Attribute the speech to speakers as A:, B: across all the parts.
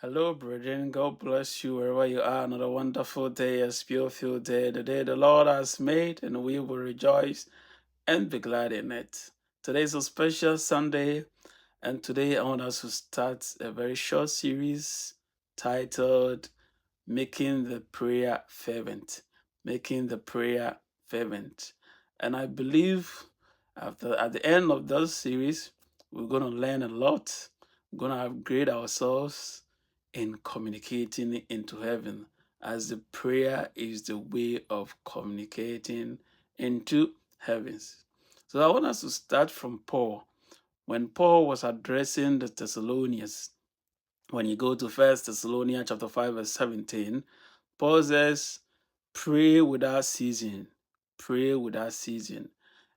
A: Hello, brethren. God bless you wherever you are. Another wonderful day, a spirit-filled day, the day the Lord has made, and we will rejoice and be glad in it. Today is a special Sunday, and today I want us to start a very short series titled Making the Prayer Fervent. Making the Prayer Fervent. And I believe at the end of this series, we're going to learn a lot. We're going to upgrade ourselves in communicating into heaven, as the prayer is the way of communicating into heavens. So I want us to start from Paul. When Paul was addressing the Thessalonians, when you go to 1 Thessalonians chapter 5, verse 17, Paul says, pray without ceasing. Pray without ceasing.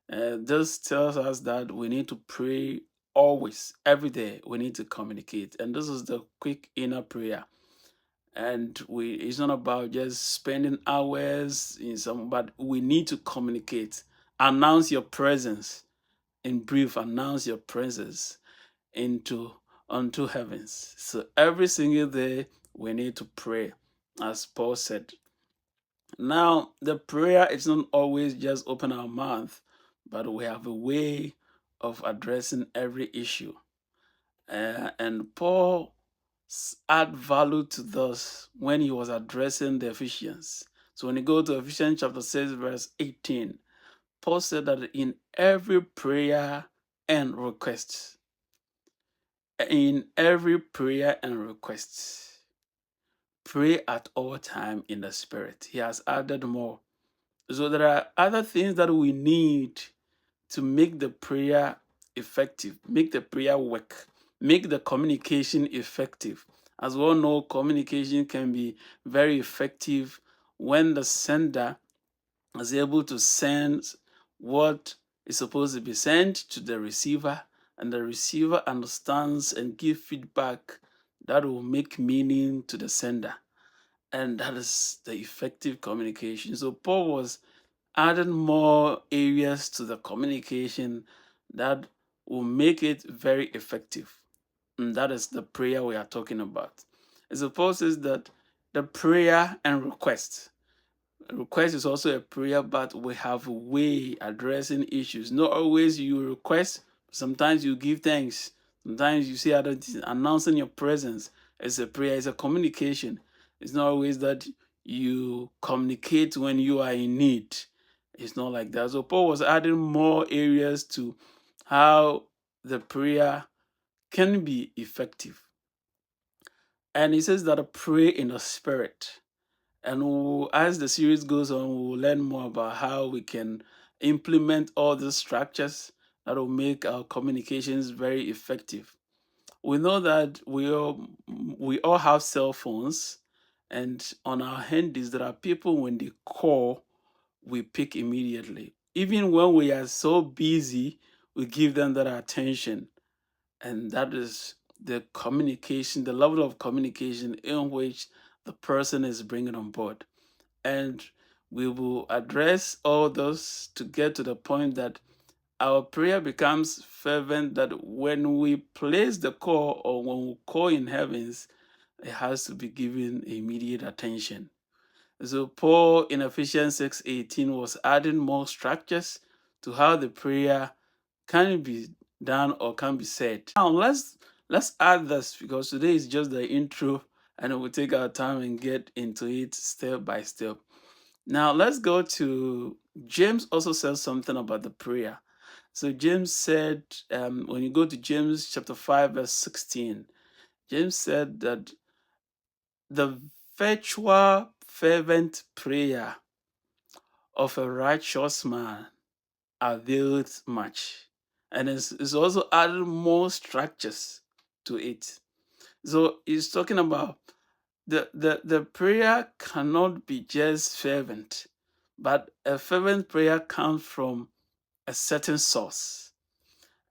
A: This tells us that we need to pray always, every day. We need to communicate. And this is the quick inner prayer. And it's not about just spending hours in some, but we need to communicate. Announce your presence. In brief, announce your presence unto heavens. So every single day we need to pray, as Paul said. Now, the prayer is not always just open our mouth, but we have a way of addressing every issue. And Paul add value to this when he was addressing the Ephesians. So when you go to Ephesians chapter 6, verse 18, Paul said that in every prayer and request, pray at all time in the Spirit. He has added more. So there are other things that we need to make the prayer effective, make the prayer work, make the communication effective. As we all know, communication can be very effective when the sender is able to send what is supposed to be sent to the receiver, and the receiver understands and give feedback that will make meaning to the sender. And that is the effective communication. So Paul was adding more areas to the communication that will make it very effective. And that is the prayer we are talking about. It supposes that the prayer and request. Request is also a prayer, but we have a way addressing issues. Not always you request, sometimes you give thanks. Sometimes you say other things. Announcing your presence is a prayer, it's a communication. It's not always that you communicate when you are in need. It's not like that. So Paul was adding more areas to how the prayer can be effective. And he says that pray in the Spirit. And as the series goes on, we'll learn more about how we can implement all these structures that will make our communications very effective. We know that we all have cell phones, and on our handies, there are people when they call, we pick immediately. Even when we are so busy, we give them that attention. And that is the communication, the level of communication in which the person is bringing on board. And we will address all those to get to the point that our prayer becomes fervent, that when we place the call or when we call in heavens, it has to be given immediate attention. So Paul in Ephesians 6:18 was adding more structures to how the prayer can be done or can be said. Now let's add this, because today is just the intro and we'll take our time and get into it step by step. Now let's go to James. Also says something about the prayer. So James said, when you go to James chapter 5 verse 16, James said that the virtual fervent prayer of a righteous man avails much. And it's also added more structures to it. So he's talking about the prayer cannot be just fervent, but a fervent prayer comes from a certain source.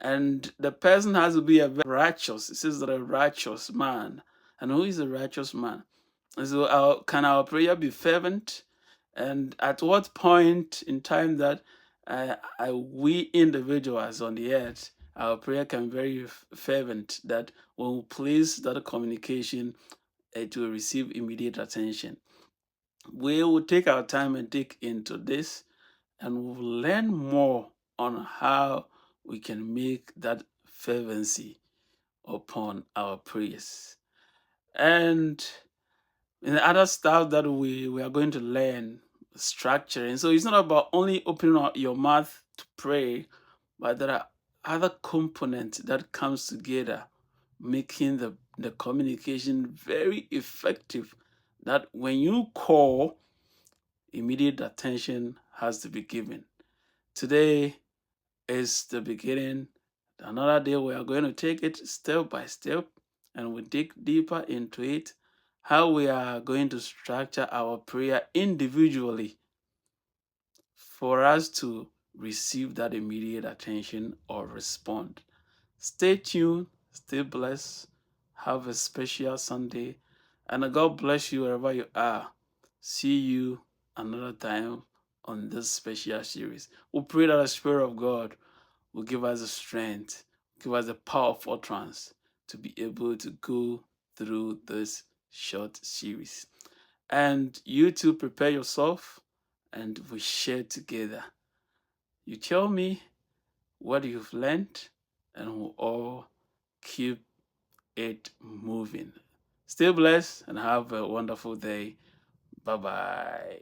A: And the person has to be a very righteous. It says that a righteous man. And who is a righteous man? And so can our prayer be fervent? And at what point in time that we individuals on the earth, our prayer can be very fervent, that when we place that communication, it will receive immediate attention. We will take our time and dig into this, and we'll learn more on how we can make that fervency upon our prayers. And the other stuff that we are going to learn, structuring. So it's not about only opening up your mouth to pray, but there are other components that comes together, making the communication very effective. That when you call, immediate attention has to be given. Today is the beginning. Another day we are going to take it step by step, and we dig deeper into it, how we are going to structure our prayer individually for us to receive that immediate attention or respond. Stay tuned, stay blessed, have a special Sunday, and God bless you wherever you are. See you another time on this special series. We pray that the Spirit of God will give us the strength, give us the power of utterance to be able to go through this short series. And you too, prepare yourself, and we share together. You tell me what you've learned, and we'll all keep it moving. Stay blessed and have a wonderful day. Bye-bye.